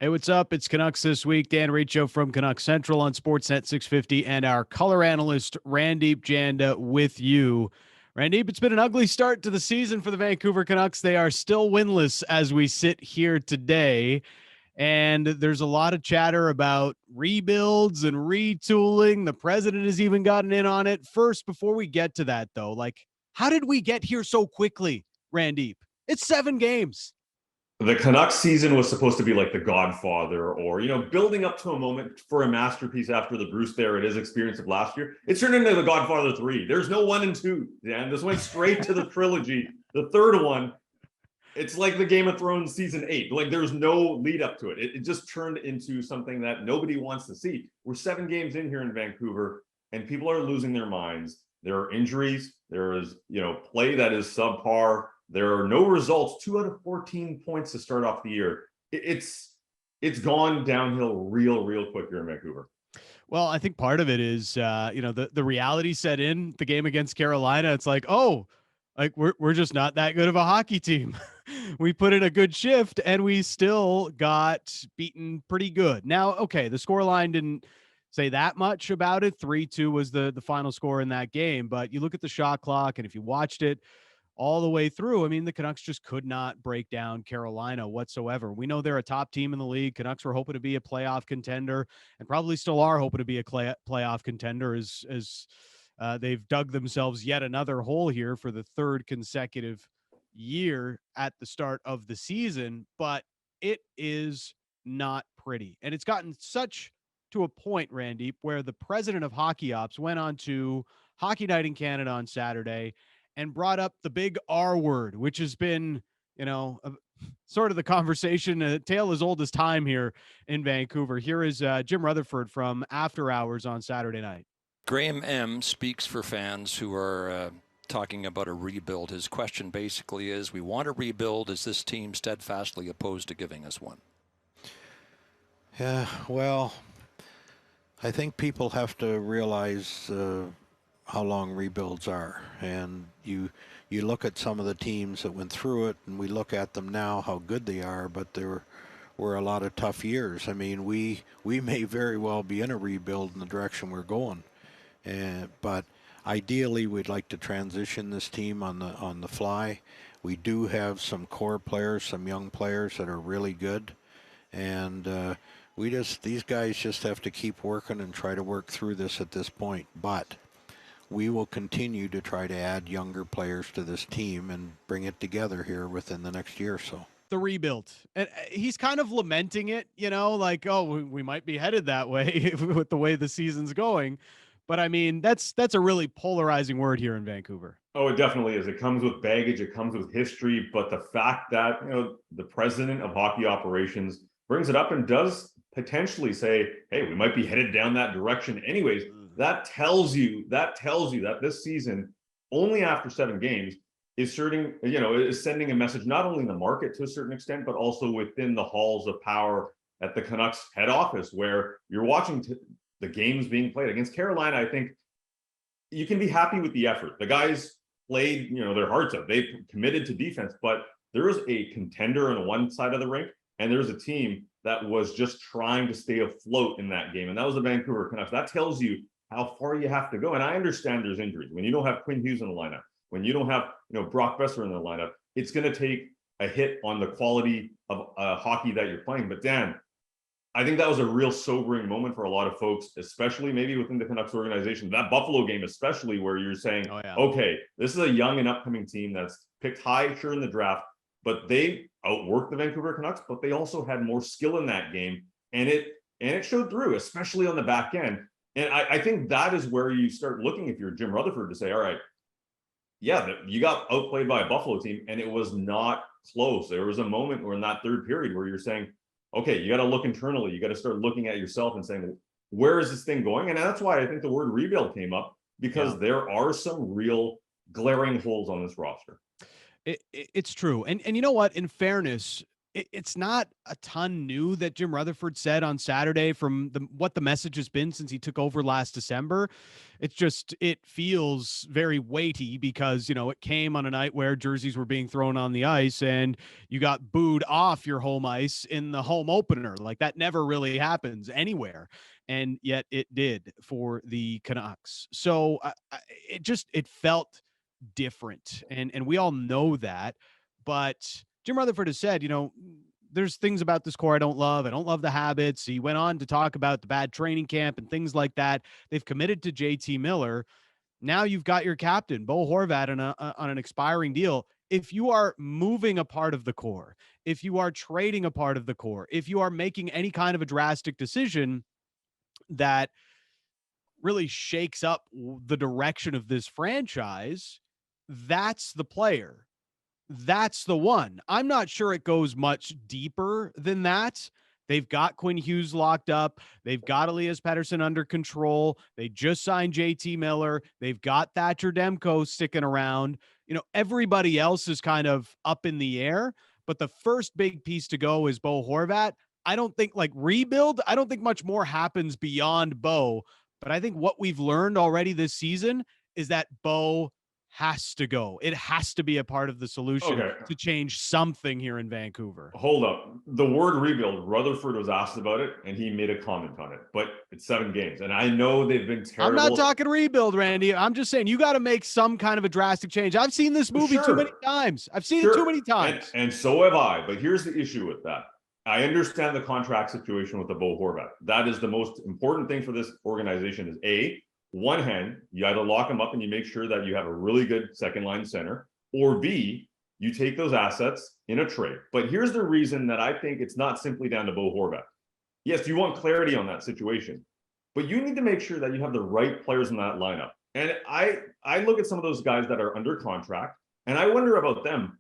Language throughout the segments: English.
Hey, what's up? It's Canucks This Week. Dan Riccio from Canucks Central on Sportsnet 650 and our color analyst, Randip Janda, with you. Randip, it's been an ugly start to the season for the Vancouver Canucks. They are still winless as we sit here today. And there's a lot of chatter about rebuilds and retooling. The president has even gotten in on it. First, before we get to that, though, how did we get here so quickly, Randip? It's 7 games. The Canucks season was supposed to be like The Godfather, or building up to a moment for a masterpiece after the Bruce There It Is experience of last year. It's turned into The Godfather 3. There's no 1 and 2, and this went straight to the trilogy. The third one, it's like the Game of Thrones season 8. Like, there's no lead up to it. It just turned into something that nobody wants to see. We're 7 games in here in Vancouver, and people are losing their minds. There are injuries. There is play that is subpar. There are no results. 2 out of 14 points to start off the year. It's gone downhill real quick here in Vancouver. Well, I think part of it is, the reality set in the game against Carolina. It's like, oh, like we're just not that good of a hockey team. We put in a good shift and we still got beaten pretty good. Now, okay, the scoreline didn't say that much about it. 3-2 was the final score in that game. But you look at the shot clock, and if you watched it all the way through, I mean, the Canucks just could not break down Carolina whatsoever. We know they're a top team in the league. Canucks were hoping to be a playoff contender, and probably still are hoping to be a playoff contender as they've dug themselves yet another hole here for the 3rd consecutive year at the start of the season. But it is not pretty. And it's gotten such to a point, Randy, where the president of Hockey Ops went on to Hockey Night in Canada on Saturday and brought up the big R word, which has been, sort of the conversation, a tale as old as time here in Vancouver. Here is Jim Rutherford from After Hours on Saturday night. Graham M. speaks for fans who are talking about a rebuild. His question basically is, we want a rebuild. Is this team steadfastly opposed to giving us one? Yeah, well, I think people have to realize how long rebuilds are, and you look at some of the teams that went through it, and we look at them now, how good they are, but there were a lot of tough years. I mean, we may very well be in a rebuild in the direction we're going, but ideally we'd like to transition this team on the fly. We do have some core players, some young players that are really good, and these guys just have to keep working and try to work through this at this point. But we will continue to try to add younger players to this team and bring it together here within the next year or so. The rebuild. And he's kind of lamenting it, like, oh, we might be headed that way with the way the season's going. But I mean, that's a really polarizing word here in Vancouver. Oh, it definitely is. It comes with baggage. It comes with history. But the fact that, the president of hockey operations brings it up and does potentially say, hey, we might be headed down that direction anyways, that tells you that this season, only after 7 games, is sending a message not only in the market to a certain extent, but also within the halls of power at the Canucks head office, where you're watching the games being played against Carolina. I think you can be happy with the effort. The guys played, their hearts out. They committed to defense, but there was a contender on one side of the rink, and there's a team that was just trying to stay afloat in that game, and that was the Vancouver Canucks. That tells you how far you have to go. And I understand there's injuries. When you don't have Quinn Hughes in the lineup, when you don't have Brock Besser in the lineup, it's going to take a hit on the quality of hockey that you're playing. But Dan, I think that was a real sobering moment for a lot of folks, especially maybe within the Canucks organization. That Buffalo game especially, where you're saying, oh, yeah, okay, this is a young and upcoming team that's picked high, sure, in the draft, but they outworked the Vancouver Canucks, but they also had more skill in that game, and it showed through, especially on the back end. And I think that is where you start looking, if you're Jim Rutherford, to say, all right, yeah, you got outplayed by a Buffalo team, and it was not close. There was a moment where in that third period where you're saying, okay, you got to look internally. You got to start looking at yourself and saying, where is this thing going? And that's why I think the word rebuild came up, because there are some real glaring holes on this roster. It's true. And you know what? In fairness, it's not a ton new that Jim Rutherford said on Saturday from what the message has been since he took over last December. It's just, it feels very weighty because, it came on a night where jerseys were being thrown on the ice and you got booed off your home ice in the home opener. Like, that never really happens anywhere. And yet it did for the Canucks. So it felt different. And we all know that, but Jim Rutherford has said, there's things about this core I don't love. I don't love the habits. He went on to talk about the bad training camp and things like that. They've committed to JT Miller. Now you've got your captain, Bo Horvat, on an expiring deal. If you are moving a part of the core, if you are trading a part of the core, if you are making any kind of a drastic decision that really shakes up the direction of this franchise, that's the player. That's the one. I'm not sure it goes much deeper than that. They've got Quinn Hughes locked up. They've got Elias Pettersson under control. They just signed JT Miller. They've got Thatcher Demko sticking around. Everybody else is kind of up in the air, but the first big piece to go is Bo Horvat. I don't think, like, rebuild, I don't think much more happens beyond Bo, but I think what we've learned already this season is that Bo has to go. It has to be a part of the solution to change something here in Vancouver. Hold up. The word rebuild, Rutherford was asked about it and he made a comment on it, but it's 7 games. And I know they've been terrible. I'm not talking rebuild, Randy. I'm just saying you got to make some kind of a drastic change. I've seen this movie too many times. I've seen it too many times. And so have I. But here's the issue with that. I understand the contract situation with the Bo Horvat. That is the most important thing for this organization is A, one hand, you either lock them up and you make sure that you have a really good second line center, or B, you take those assets in a trade. But here's the reason that I think it's not simply down to Bo Horvat. Yes, you want clarity on that situation, but you need to make sure that you have the right players in that lineup. And I look at some of those guys that are under contract and I wonder about them.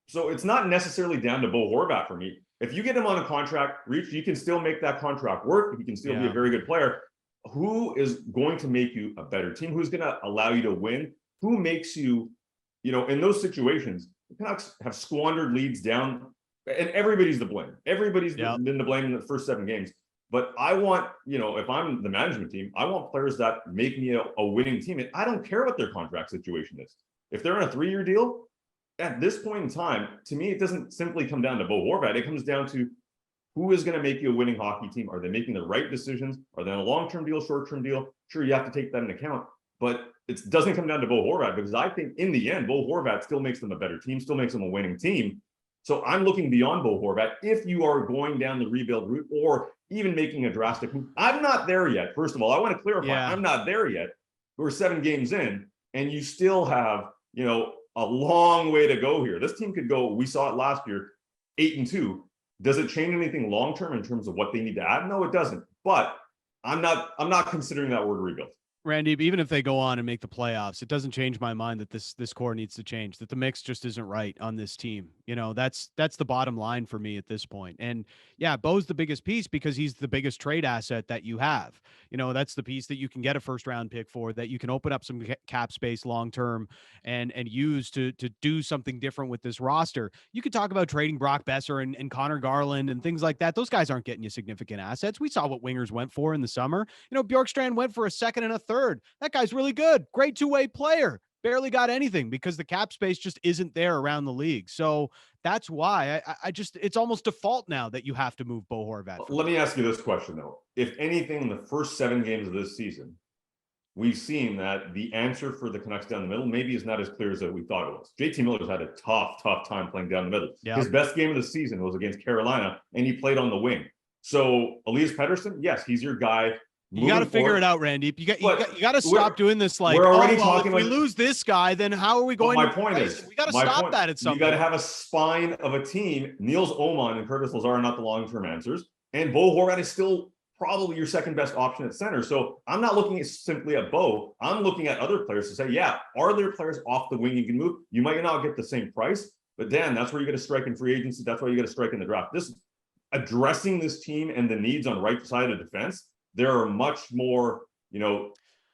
So it's not necessarily down to Bo Horvat for me. If you get him on a contract, you can still make that contract work. He can still be a very good player. Who is going to make you a better team? Who's going to allow you to win? Who makes you, in those situations, the Canucks have squandered leads down, and everybody's to blame. Everybody's been to blame in the first 7 games. But I want, if I'm the management team, I want players that make me a winning team. And I don't care what their contract situation is. If they're on a 3-year deal, at this point in time, to me, it doesn't simply come down to Bo Horvat. It comes down to who is going to make you a winning hockey team? Are they making the right decisions? Are they on a long-term deal, short-term deal? Sure, you have to take that into account. But it doesn't come down to Bo Horvat because I think in the end, Bo Horvat still makes them a better team, still makes them a winning team. So I'm looking beyond Bo Horvat. If you are going down the rebuild route or even making a drastic move, I'm not there yet. First of all, I want to clarify, I'm not there yet. We're 7 games in and you still have, a long way to go here. This team could go, we saw it last year, 8-2. Does it change anything long-term in terms of what they need to add? No, it doesn't. But I'm not considering that word rebuild. Randy, even if they go on and make the playoffs, it doesn't change my mind that this core needs to change, that the mix just isn't right on this team. That's the bottom line for me at this point. And yeah, Bo's the biggest piece because he's the biggest trade asset that you have. That's the piece that you can get a first round pick for, that you can open up some cap space long-term and use to do something different with this roster. You could talk about trading Brock Besser and Connor Garland and things like that. Those guys aren't getting you significant assets. We saw what wingers went for in the summer. Bjorkstrand went for a second and a third. That guy's really good. Great two-way player. Barely got anything because the cap space just isn't there around the league. So that's why I just, it's almost default now that you have to move Bo Horvat. Let me ask you this question though. If anything, in the first 7 games of this season, we've seen that the answer for the Canucks down the middle maybe is not as clear as we thought it was. JT Miller's had a tough time playing down the middle. Yeah. His best game of the season was against Carolina and he played on the wing. So Elias Pettersson, yes, he's your guy. You got to figure it out, Randy. You got to stop doing this. Like, we're already talking. If we lose this guy, then how are we going? My point is, we got to stop that at some point. You got to have a spine of a team. Niels Oman and Curtis Lazar are not the long-term answers, and Bo Horvat is still probably your second best option at center. So I'm not looking simply at Bo. I'm looking at other players to say, yeah, are there players off the wing you can move? You might not get the same price, but Dan, that's where you got to strike in free agency. That's why you got to strike in the draft. This addressing this team and the needs on right side of defense. There are much more,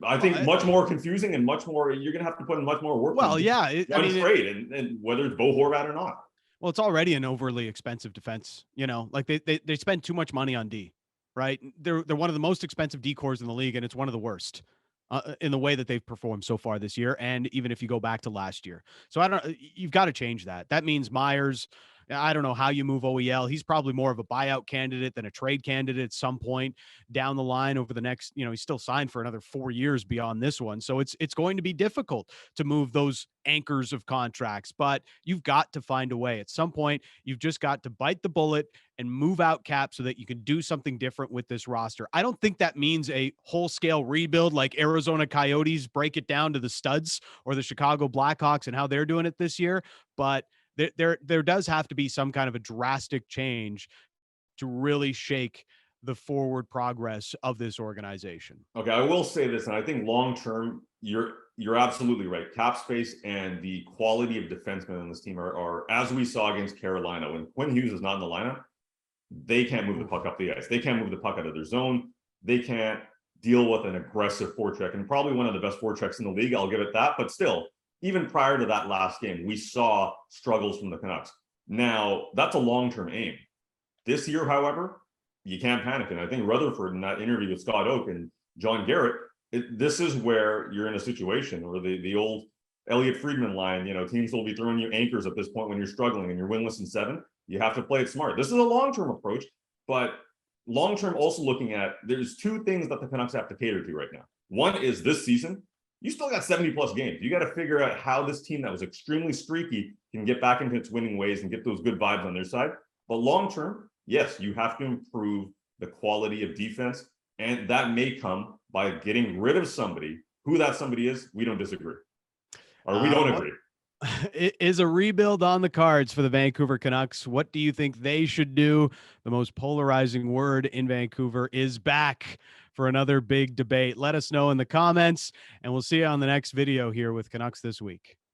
I think much more confusing and much more, you're going to have to put in much more work. Well, yeah. Trade and whether it's Bo Horvat or not. Well, it's already an overly expensive defense. Like they spend too much money on D, right? They're one of the most expensive D cores in the league, and it's one of the worst in the way that they've performed so far this year. And even if you go back to last year, so you've got to change that. That means Myers. I don't know how you move OEL. He's probably more of a buyout candidate than a trade candidate at some point down the line over the next, he's still signed for another 4 years beyond this one. So it's going to be difficult to move those anchors of contracts, but you've got to find a way. At some point, you've just got to bite the bullet and move out cap so that you can do something different with this roster. I don't think that means a whole scale rebuild like Arizona Coyotes break it down to the studs, or the Chicago Blackhawks and how they're doing it this year. But there does have to be some kind of a drastic change to really shake the forward progress of this organization. Okay, I will say this, and I think long term, you're absolutely right. Cap space and the quality of defensemen on this team are as we saw against Carolina. When Quinn Hughes is not in the lineup, they can't move the puck up the ice. They can't move the puck out of their zone. They can't deal with an aggressive forecheck, and probably one of the best forechecks in the league. I'll give it that, but still, even prior to that last game, we saw struggles from the Canucks. Now, that's a long-term aim. This year, however, you can't panic. And I think Rutherford, in that interview with Scott Oak and John Garrett, this is where you're in a situation where the old Elliot Friedman line, teams will be throwing you anchors at this point when you're struggling and you're winless in 7. You have to play it smart. This is a long-term approach, but long-term also looking at, there's 2 things that the Canucks have to cater to right now. One is this season. You still got 70 plus games. You got to figure out how this team that was extremely streaky can get back into its winning ways and get those good vibes on their side. But long term, yes, you have to improve the quality of defense. And that may come by getting rid of somebody. Who that somebody is, we don't disagree. Or we don't agree. Is a rebuild on the cards for the Vancouver Canucks? What do you think they should do? The most polarizing word in Vancouver is back for another big debate. Let us know in the comments, and we'll see you on the next video here with Canucks This Week.